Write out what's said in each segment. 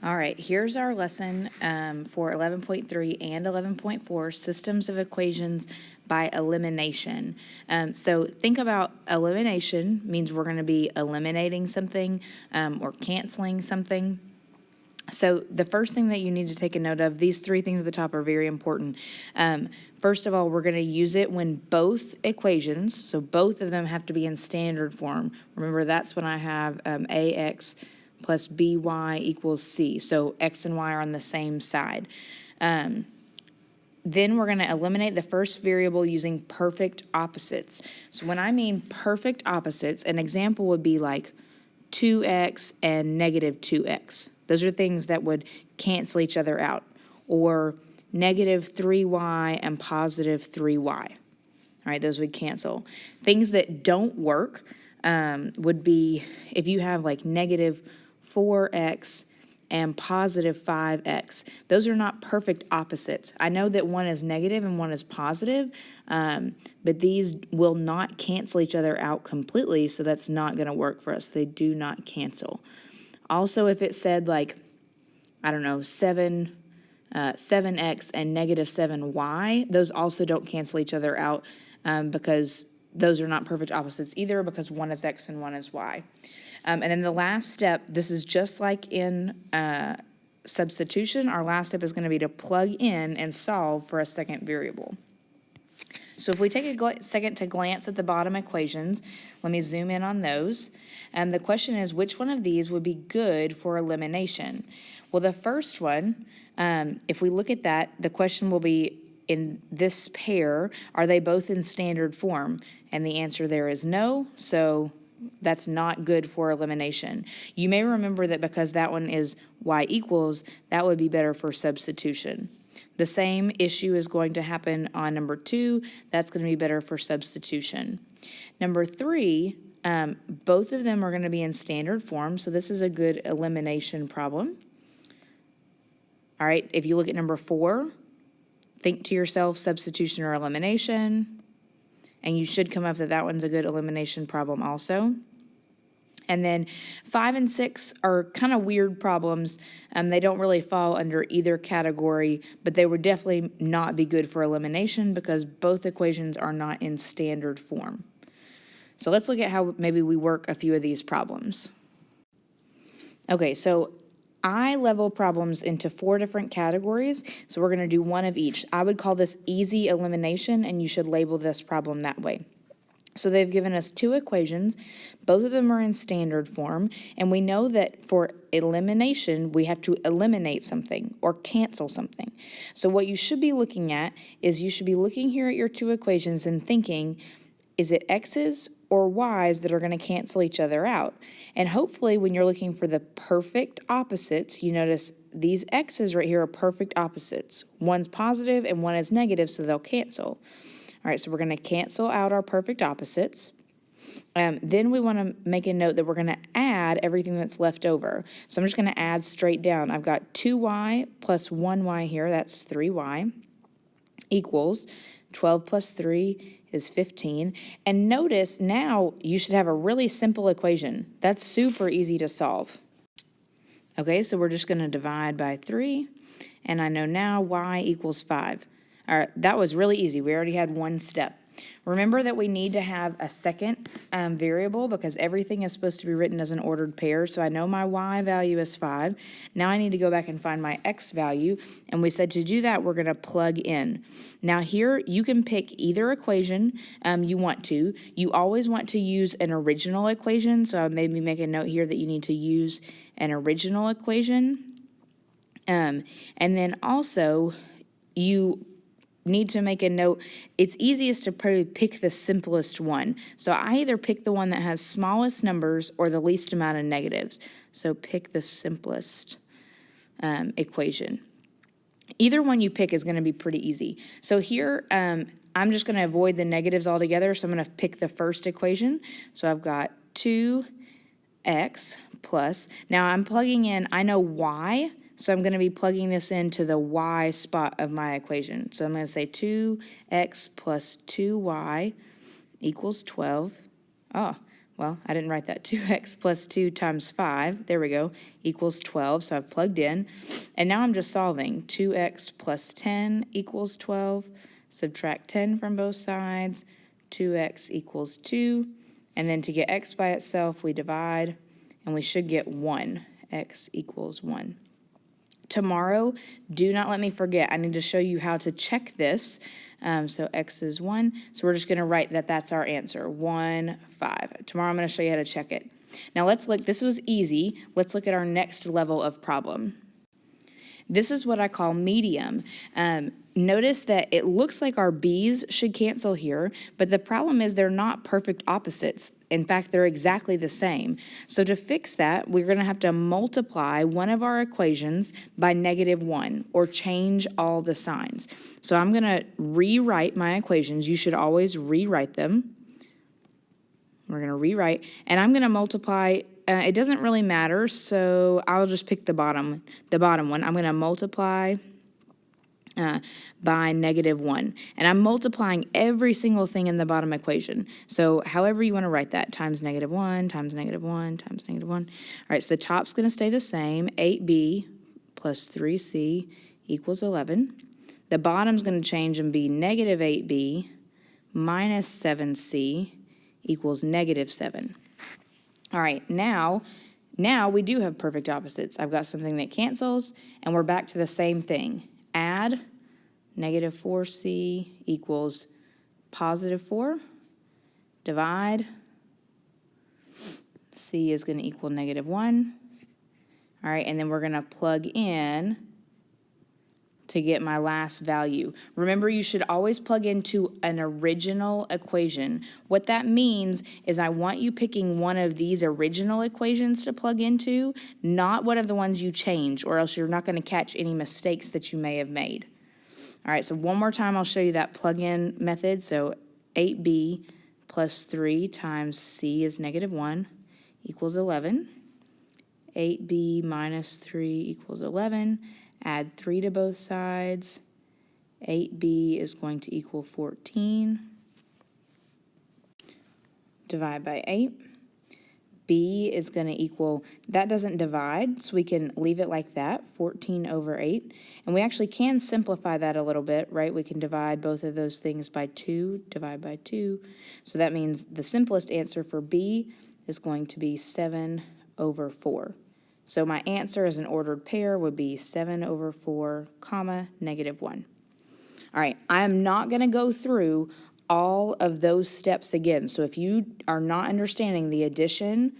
All right, here's our lesson for 11.3 and 11.4, systems of equations by elimination. So think about elimination means we're going to be eliminating something or canceling something. So the first thing that you need to take a note of, these three things at the top are very important. First of all, we're going to use it when both equations, so both of them have to be in standard form. Remember, that's when I have ax plus by equals c. So x and y are on the same side. Then we're going to eliminate the first variable using perfect opposites. So when I mean perfect opposites, an example would be like 2x and negative 2x. Those are things that would cancel each other out. Or negative 3y and positive 3y. All right, those would cancel. Things that don't work would be if you have like negative 4x and positive 5x. Those are not perfect opposites. I know that one is negative and one is positive, but these will not cancel each other out completely, so that's not going to work for us. They do not cancel. Also, if it said like, I don't know, 7x and negative 7y, those also don't cancel each other out because those are not perfect opposites either, because one is x and one is y. And then the last step, this is just like in substitution. Our last step is going to be to plug in and solve for a second variable. So if we take a second to glance at the bottom equations, let me zoom in on those. The question is, which one of these would be good for elimination? Well, the first one, if we look at that, the question will be, in this pair, are they both in standard form? And the answer there is no, so that's not good for elimination. You may remember that because that one is y equals, that would be better for substitution. The same issue is going to happen on number 2. That's going to be better for substitution. Number 3, both of them are going to be in standard form, so this is a good elimination problem. All right, if you look at number 4, think to yourself substitution or elimination, and you should come up that that one's a good elimination problem also. And then 5 and 6 are kind of weird problems. They don't really fall under either category, but they would definitely not be good for elimination because both equations are not in standard form. So let's look at how maybe we work a few of these problems. Okay, so I level problems into 4 different categories, so we're going to do one of each. I would call this easy elimination, and you should label this problem that way. So they've given us 2 equations. Both of them are in standard form, and we know that for elimination, we have to eliminate something or cancel something. So what you should be looking at is you should be looking here at your 2 equations and thinking, is it x's or y's that are going to cancel each other out? And hopefully when you're looking for the perfect opposites, you notice these x's right here are perfect opposites. One's positive and one is negative, so they'll cancel. All right, so we're going to cancel out our perfect opposites. Then we want to make a note that we're going to add everything that's left over. So I'm just going to add straight down. I've got 2y plus 1y here, that's 3y, equals 12 plus 3 is 15. And notice now you should have a really simple equation. That's super easy to solve. Okay, so we're just going to divide by 3, and I know now y equals 5. All right, that was really easy. We already had one step. Remember that we need to have a second variable because everything is supposed to be written as an ordered pair. So I know my y value is 5. Now I need to go back and find my x value. And we said to do that, we're going to plug in. Now here, you can pick either equation you want to. You always want to use an original equation. So I maybe make a note here that you need to use an original equation. And then also, you need to make a note, it's easiest to probably pick the simplest one. So I either pick the one that has smallest numbers or the least amount of negatives. So pick the simplest equation. Either one you pick is going to be pretty easy. So here, I'm just going to avoid the negatives altogether, so I'm going to pick the first equation. So I've got 2x plus, now I'm plugging in, I know y, so I'm going to be plugging this into the y spot of my equation. So I'm going to say 2x plus 2y equals 12. Oh, well, I didn't write that, 2x plus 2 times 5, there we go, equals 12, so I've plugged in. And now I'm just solving. 2x plus 10 equals 12, subtract 10 from both sides, 2x equals 2, and then to get x by itself, we divide, and we should get 1, x equals 1. Tomorrow, do not let me forget, I need to show you how to check this. So x is 1, so we're just going to write that that's our answer, 1, 5. Tomorrow I'm going to show you how to check it. Now let's look, this was easy. Let's look at our next level of problem. This is what I call medium. Notice that it looks like our b's should cancel here, but the problem is they're not perfect opposites. In fact, they're exactly the same. So to fix that, we're going to have to multiply one of our equations by -1, or change all the signs. So I'm going to rewrite my equations. You should always rewrite them. We're going to rewrite, and I'm going to multiply. It doesn't really matter, so I'll just pick the bottom one. I'm going to multiply by -1. And I'm multiplying every single thing in the bottom equation. So however you want to write that, times -1, times -1, times -1. All right, so the top's going to stay the same. 8b plus 3c equals 11. The bottom's going to change and be -8b minus 7c equals -7. All right, now we do have perfect opposites. I've got something that cancels, and we're back to the same thing. Add -4c equals +4. Divide. C is going to equal -1. All right, and then we're going to plug in to get my last value. Remember, you should always plug into an original equation. What that means is I want you picking one of these original equations to plug into, not one of the ones you change, or else you're not going to catch any mistakes that you may have made. All right, so one more time I'll show you that plug-in method. So 8b plus 3 times c is -1 equals 11. 8b minus 3 equals 11. Add 3 to both sides. 8b is going to equal 14. Divide by 8. B is going to equal, that doesn't divide, so we can leave it like that, 14 over 8. And we actually can simplify that a little bit, right? We can divide both of those things by 2, divide by 2. So that means the simplest answer for B is going to be 7 over 4. So my answer as an ordered pair would be 7 over 4, comma, -1. All right, I am not going to go through all of those steps again. So if you are not understanding the addition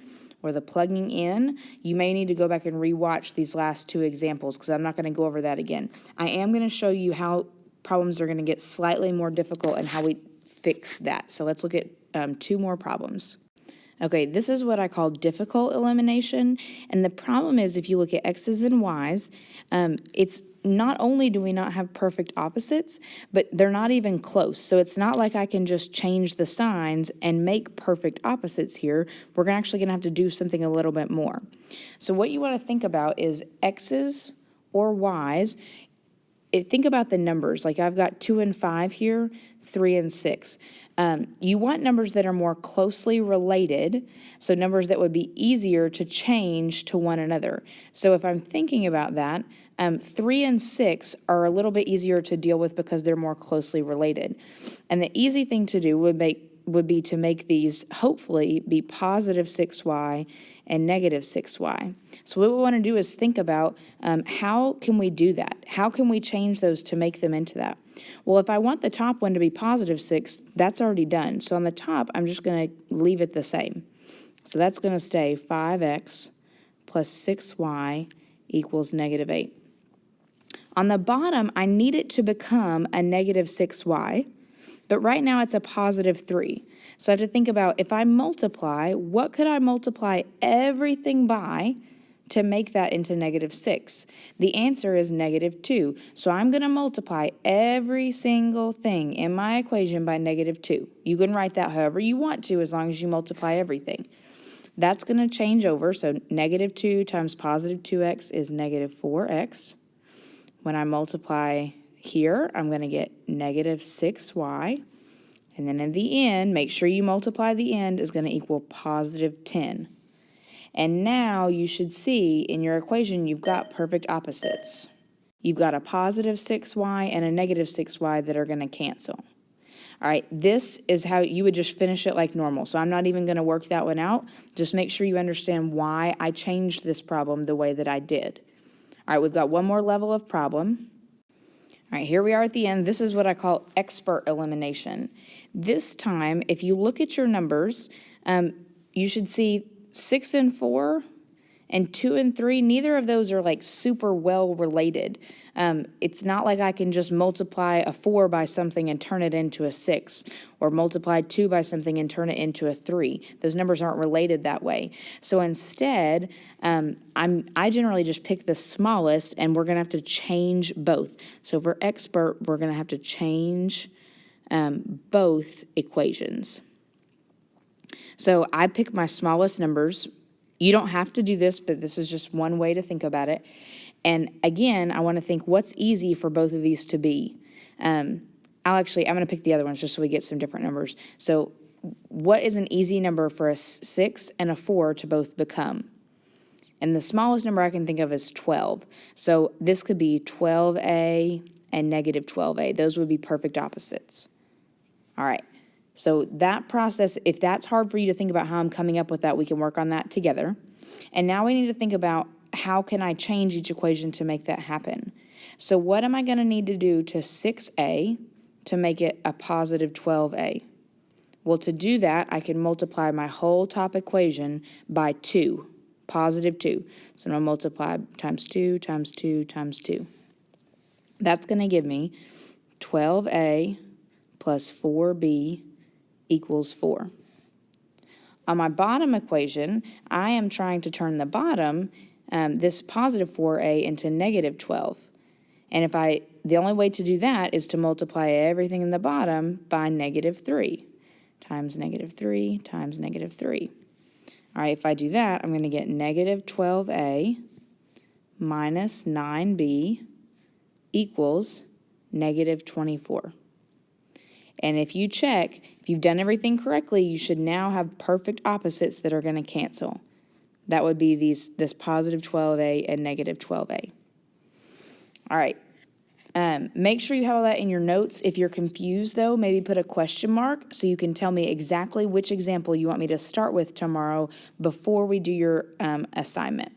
or the plugging in, you may need to go back and rewatch these last two examples because I'm not going to go over that again. I am going to show you how problems are going to get slightly more difficult and how we fix that. So let's look at 2 more problems. Okay, this is what I call difficult elimination, and the problem is if you look at x's and y's, it's not only do we not have perfect opposites, but they're not even close. So it's not like I can just change the signs and make perfect opposites here. We're actually going to have to do something a little bit more. So what you want to think about is x's or y's. Think about the numbers. Like I've got 2 and 5 here, 3 and 6. You want numbers that are more closely related, so numbers that would be easier to change to one another. So if I'm thinking about that, 3 and 6 are a little bit easier to deal with because they're more closely related. And the easy thing to do would be to make these hopefully be positive 6y and negative 6y. So what we want to do is think about how can we do that? How can we change those to make them into that? Well, if I want the top one to be positive 6, that's already done. So on the top, I'm just going to leave it the same. So that's going to stay 5x plus 6y equals -8. On the bottom, I need it to become a negative 6y, but right now it's a positive 3. So I have to think about if I multiply, what could I multiply everything by to make that into -6? The answer is -2. So I'm going to multiply every single thing in my equation by -2. You can write that however you want to as long as you multiply everything. That's going to change over. So -2 times positive 2x is -4x. When I multiply here, I'm going to get -6y And then in the end, make sure you multiply the end is going to equal positive 10. And now you should see in your equation you've got perfect opposites. You've got a positive 6y and a negative 6y that are going to cancel. All right, this is how you would just finish it like normal. So I'm not even going to work that one out. Just make sure you understand why I changed this problem the way that I did. All right, we've got one more level of problem. All right, here we are at the end. This is what I call expert elimination. This time, if you look at your numbers, you should see 6 and 4 and 2 and 3, neither of those are like super well related. It's not like I can just multiply a 4 by something and turn it into a 6, or multiply 2 by something and turn it into a 3. Those numbers aren't related that way. So instead, I generally just pick the smallest, and we're going to have to change both. So for expert, we're going to have to change both equations. So I pick my smallest numbers. You don't have to do this, but this is just one way to think about it. And again, I want to think what's easy for both of these to be. I'm going to pick the other ones just so we get some different numbers. So what is an easy number for a 6 and a 4 to both become? And the smallest number I can think of is 12. So this could be 12a and negative 12a. Those would be perfect opposites. All right. So that process, if that's hard for you to think about how I'm coming up with that, we can work on that together. And now we need to think about how can I change each equation to make that happen. So what am I going to need to do to 6a to make it a positive 12a? Well, to do that, I can multiply my whole top equation by 2, positive 2. So I'm going to multiply times 2 times 2 times 2. That's going to give me 12a plus 4b equals 4. On my bottom equation, I am trying to turn the bottom, this positive 4a, into negative 12. And the only way to do that is to multiply everything in the bottom by negative 3 times negative 3 times negative 3. All right, if I do that, I'm going to get negative 12a minus 9b equals negative 24. And if you check, if you've done everything correctly, you should now have perfect opposites that are going to cancel. That would be this positive 12a and negative 12a. All right. Make sure you have all that in your notes. If you're confused, though, maybe put a question mark so you can tell me exactly which example you want me to start with tomorrow before we do your assignment.